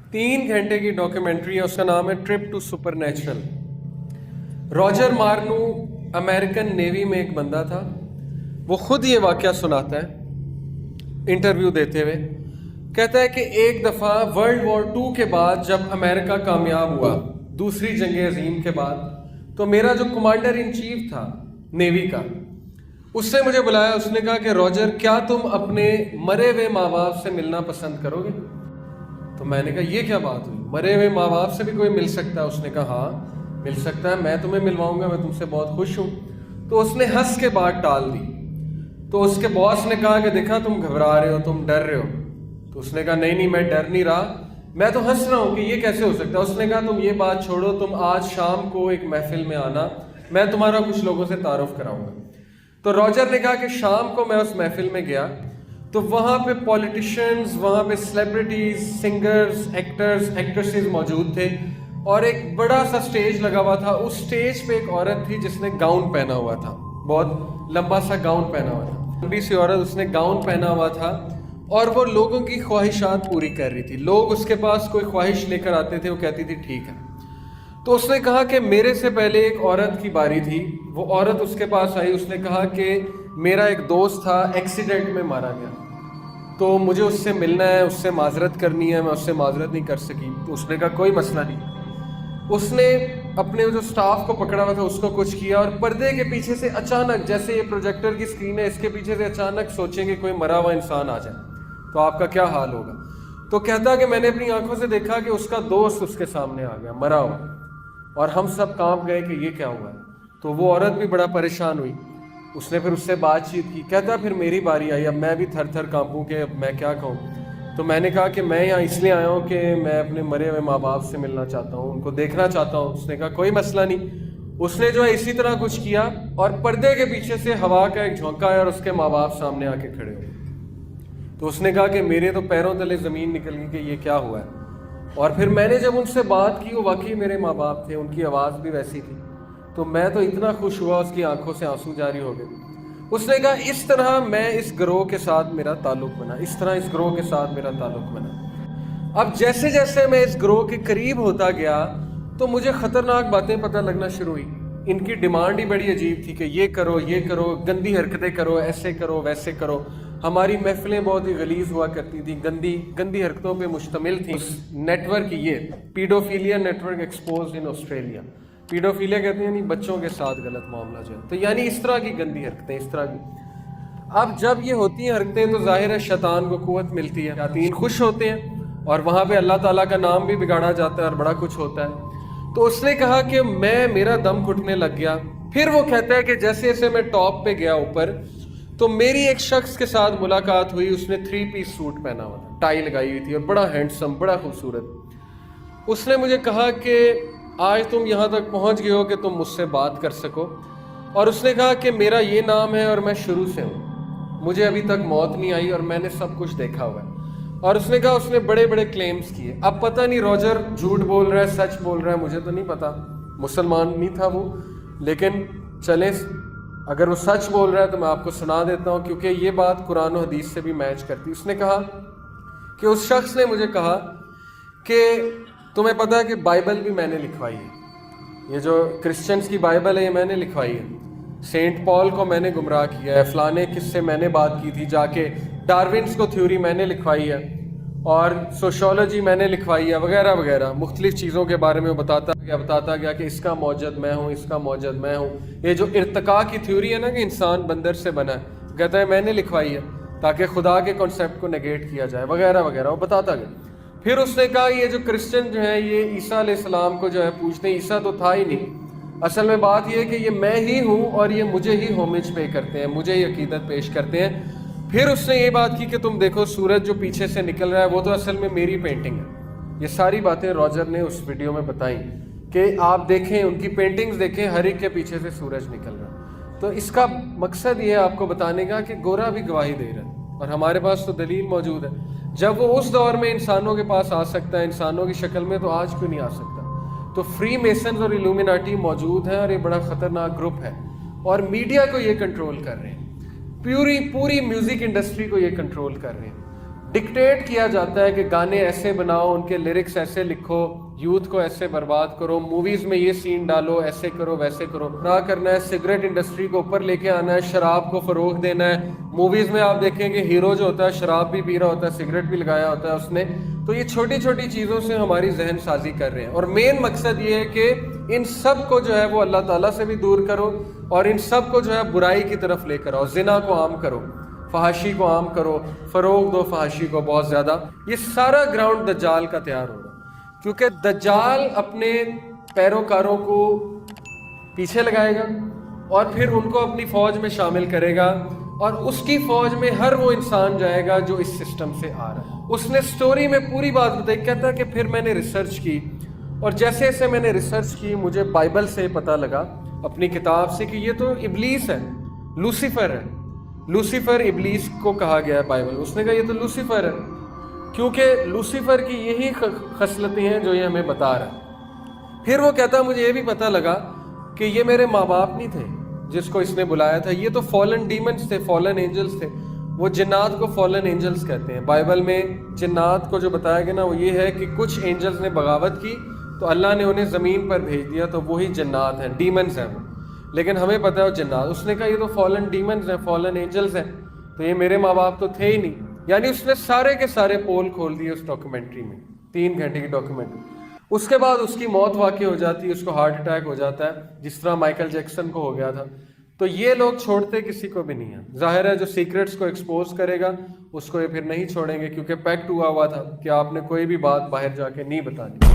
3 घंटे की डॉक्यूमेंट्री है, उसका नाम है trip to supernatural. Roger Morneau American navy में एक बंदा था, वो खुद ये वाक़या सुनाता है इंटरव्यू देते हुए। कहता है कि एक दफ़ा वर्ल्ड वॉर 2 के बाद जब अमेरिका कामयाब हुआ दूसरी जंग अजीम के बाद, तो मेरा जो कमांडर इन चीफ था नेवी का, उससे मुझे बुलाया। उसने कहा कि रॉजर, क्या तुम अपने मरे हुए माँ बाप से मिलना पसंद करोगे? तो मैंने कहा ये क्या बात हुई, मरे हुए माँ बाप से भी कोई मिल सकता है? उसने कहा हाँ मिल सकता है, मैं तुम्हें मिलवाऊंगा, मैं तुमसे बहुत खुश हूँ। तो उसने हंस के बात टाल दी। तो उसके बॉस ने कहा कि देखा तुम घबरा रहे हो, तुम डर रहे हो। तो उसने कहा नहीं नहीं, मैं डर नहीं रहा, मैं तो हंस रहा हूँ कि ये कैसे हो सकता है। उसने कहा तुम ये बात छोड़ो, तुम आज शाम को एक महफिल में आना, मैं तुम्हारा कुछ लोगों से तारुफ कराऊंगा। तो रॉजर ने कहा कि शाम को मैं उस महफिल में गया, तो वहाँ पे पॉलिटिशियंस, वहाँ पे सेलिब्रिटीज, सिंगर्स, एक्टर्स, एक्ट्रेसेस मौजूद थे, और एक बड़ा सा स्टेज लगा हुआ था। उस स्टेज पे एक औरत थी जिसने गाउन पहना हुआ था, बहुत लंबा सा गाउन पहना हुआ था, लंबी सी औरत, उसने गाउन पहना हुआ था और वो लोगों की ख्वाहिशात पूरी कर रही थी। लोग उसके पास कोई ख्वाहिश लेकर आते थे, वो कहती थी ठीक है। तो उसने कहा कि मेरे से पहले एक औरत की बारी थी, वो औरत उसके पास आई, उसने कहा कि मेरा एक दोस्त था, एक्सीडेंट में मारा गया, तो मुझे उससे मिलना है, उससे माजरत करनी है, मैं उससे माजरत नहीं कर सकी। तो उसने कहा कोई मसला नहीं। उसने अपने जो स्टाफ को पकड़ा हुआ था उसको कुछ किया, और पर्दे के पीछे से अचानक, जैसे ये प्रोजेक्टर की स्क्रीन है, इसके पीछे से अचानक सोचेंगे कोई मरा हुआ इंसान आ जाए तो आपका क्या हाल होगा। तो कहता कि मैंने अपनी आंखों से देखा कि उसका दोस्त उसके सामने आ गया मरा हुआ, और हम सब कांप गए कि ये क्या हुआ है। तो वो औरत भी बड़ा परेशान हुई, उसने फिर उससे बातचीत की। कहता फिर मेरी बारी आई, अब मैं भी थर थर कांपूं कि अब मैं क्या कहूँ। तो मैंने कहा कि मैं यहाँ इसलिए आया हूँ कि मैं अपने मरे हुए माँ बाप से मिलना चाहता हूँ, उनको देखना चाहता हूँ। उसने कहा कोई मसला नहीं। उसने जो है इसी तरह कुछ किया, और पर्दे के पीछे से हवा का एक झोंका आया और उसके माँ बाप सामने आके खड़े हो। तो उसने कहा कि मेरे तो पैरों तले ज़मीन निकल गई कि ये क्या हुआ है। और फिर मैंने जब उनसे बात की, वो वाकई मेरे माँ बाप थे, उनकी आवाज़ भी वैसी थी। तो मैं तो इतना खुश हुआ, उसकी आंखों से आंसू जारी हो गए। उसने कहा इस तरह मैं इस ग्रोह के साथ मेरा ताल्लुक़ बना, इस तरह इस ग्रोह के साथ मेरा ताल्लुक़ बना। अब जैसे जैसे मैं इस ग्रोह के करीब होता गया तो मुझे ख़तरनाक बातें पता लगना शुरू हुई। इनकी डिमांड ही बड़ी अजीब थी कि ये करो, गंदी हरकतें करो, ऐसे करो, वैसे करो। हमारी महफिलें बहुत ही गलीज़ हुआ करती थी, गंदी हरकतों पे मुश्तमिल थी। नेटवर्क ये paedophilia network expose in Australia. Paedophilia कहते हैं यानी बच्चों के साथ गलत मामला जो है, तो यानी इस तरह की गंदी हरकतें, इस तरह की। अब जब ये होती हैं हरकतें तो जाहिर है शैतान को कुव्वत मिलती है, शैतान खुश होते हैं, और वहाँ पे अल्लाह ताला का नाम भी बिगाड़ा जाता है और बड़ा कुछ होता है। तो उसने कहा कि मेरा दम घुटने लग गया। फिर वो कहता है कि जैसे जैसे मैं टॉप पे गया ऊपर, तो मेरी एक शख्स के साथ मुलाकात हुई। उसने 3 पीस सूट पहना हुआ था, टाई लगाई हुई थी, और बड़ा हैंडसम, बड़ा खूबसूरत। उसने मुझे कहा कि आज तुम यहाँ तक पहुँच गए हो कि तुम मुझसे बात कर सको। और उसने कहा कि मेरा ये नाम है और मैं शुरू से हूँ, मुझे अभी तक मौत नहीं आई और मैंने सब कुछ देखा हुआ है। और उसने कहा उसने बड़े बड़े क्लेम्स किए। अब पता नहीं रॉजर झूठ बोल रहा है, सच बोल रहा है, मुझे तो नहीं पता, मुसलमान नहीं था वो, लेकिन चलें अगर वो सच बोल रहा है तो मैं आपको सुना देता हूँ, क्योंकि ये बात कुरान और हदीस से भी मैच करती। उसने कहा कि उस शख्स ने मुझे कहा कि तुम्हें पता है कि बाइबल भी मैंने लिखवाई है, ये जो क्रिश्चियंस की बाइबल है ये मैंने लिखवाई है, सेंट पॉल को मैंने गुमराह किया है, फलाने किससे मैंने बात की थी जाके, डार्विन्स को थ्योरी मैंने लिखवाई है, और सोशोलॉजी मैंने लिखवाई है, वगैरह वगैरह मुख्तलिफ चीज़ों के बारे में बताता गया कि इसका मौजद मैं हूँ, इसका मौजद मैं हूँ। ये जो इर्तिका की थ्योरी है ना कि इंसान बंदर से बना है, कहता है मैंने लिखवाई है ताकि खुदा के कॉन्सेप्ट को नेगेट किया जाए, वगैरह वगैरह, वो बताता गया। फिर उसने कहा ये जो क्रिश्चियन जो है ये ईसा अलैहिस्सलाम को जो है पूछते हैं, ईसा तो था ही नहीं, असल में बात ये है कि ये मैं ही हूँ और ये मुझे ही होमेज पे करते हैं, मुझे ही अकीदत पेश करते हैं। फिर उसने ये बात की कि तुम देखो सूरज जो पीछे से निकल रहा है वो तो असल में मेरी पेंटिंग है। ये सारी बातें रॉजर ने उस वीडियो में बताई कि आप देखें, उनकी पेंटिंग्स देखें, हर एक के पीछे से सूरज निकल रहा है। तो इसका मकसद ये है आपको बताने का कि गोरा भी गवाही दे रहा है और हमारे पास तो दलील मौजूद है। जब वो उस दौर में इंसानों के पास आ सकता है इंसानों की शक्ल में, तो आज क्यों नहीं आ सकता। तो फ्री मेसन्स और इल्यूमिनाटी मौजूद है और ये बड़ा ख़तरनाक ग्रुप है, और मीडिया को ये कंट्रोल कर रहे हैं, पूरी म्यूज़िक इंडस्ट्री को ये कंट्रोल कर रहे हैं। ڈکٹیٹ کیا جاتا ہے کہ گانے ایسے بناؤ، ان کے لیرکس ایسے لکھو، یوتھ کو ایسے برباد کرو، موویز میں یہ سین ڈالو، ایسے کرو ویسے کرو، نہ کرنا ہے، سگریٹ انڈسٹری کو اوپر لے کے آنا ہے، شراب کو فروغ دینا ہے۔ موویز میں آپ دیکھیں کہ ہیرو جو ہوتا ہے شراب بھی پی رہا ہوتا ہے، سگریٹ بھی لگایا ہوتا ہے اس نے۔ تو یہ چھوٹی چھوٹی چیزوں سے ہماری ذہن سازی کر رہے ہیں، اور مین مقصد یہ ہے کہ ان سب کو جو ہے وہ اللہ تعالیٰ سے بھی دور کرو، اور ان سب کو جو ہے برائی کی طرف لے کر آؤ۔ زنا کو عام کرو، فحاشی کو عام کرو، فروغ دو فحاشی کو بہت زیادہ۔ یہ سارا گراؤنڈ دجال کا تیار ہوگا، کیونکہ دجال اپنے پیروکاروں کو پیچھے لگائے گا اور پھر ان کو اپنی فوج میں شامل کرے گا، اور اس کی فوج میں ہر وہ انسان جائے گا جو اس سسٹم سے آ رہا ہے۔ اس نے سٹوری میں پوری بات بتائی، کہتا ہے کہ پھر میں نے ریسرچ کی، اور جیسے جیسے میں نے ریسرچ کی مجھے بائبل سے پتہ لگا، اپنی کتاب سے، کہ یہ تو ابلیس ہے، لوسیفر ہے۔ لوسیفر ابلیس کو کہا گیا ہے بائبل، اس نے کہا یہ تو لوسیفر ہے، کیونکہ لوسیفر کی یہی خصلتیں ہیں جو یہ ہمیں بتا رہا ہے۔ پھر وہ کہتا ہے مجھے یہ بھی پتہ لگا کہ یہ میرے ماں باپ نہیں تھے جس کو اس نے بلایا تھا، یہ تو فالن ڈیمنز تھے، فالن اینجلز تھے۔ وہ جنات کو فالن اینجلز کہتے ہیں۔ بائبل میں جنات کو جو بتایا گیا نا وہ یہ ہے کہ کچھ اینجلز نے بغاوت کی تو اللہ نے انہیں زمین پر بھیج دیا، تو وہی جنات ہیں، ڈیمنز ہیں وہ، لیکن ہمیں پتہ ہے وہ جنات۔ اس نے کہا یہ تو فالن ڈیمنز ہیں، فالن اینجلز ہیں، تو یہ میرے ماں باپ تو تھے ہی نہیں۔ یعنی اس نے سارے کے سارے پول کھول دیے اس ڈاکیومنٹری میں، 3 گھنٹے کی ڈاکیومنٹری۔ اس کے بعد اس کی موت واقع ہو جاتی ہے، اس کو ہارٹ اٹیک ہو جاتا ہے، جس طرح مائیکل جیکسن کو ہو گیا تھا۔ تو یہ لوگ چھوڑتے کسی کو بھی نہیں ہیں۔ ظاہر ہے جو سیکرٹس کو ایکسپوز کرے گا اس کو یہ پھر نہیں چھوڑیں گے، کیونکہ پیکٹ ہوا تھا کہ آپ نے کوئی بھی بات باہر جا کے نہیں بتانی۔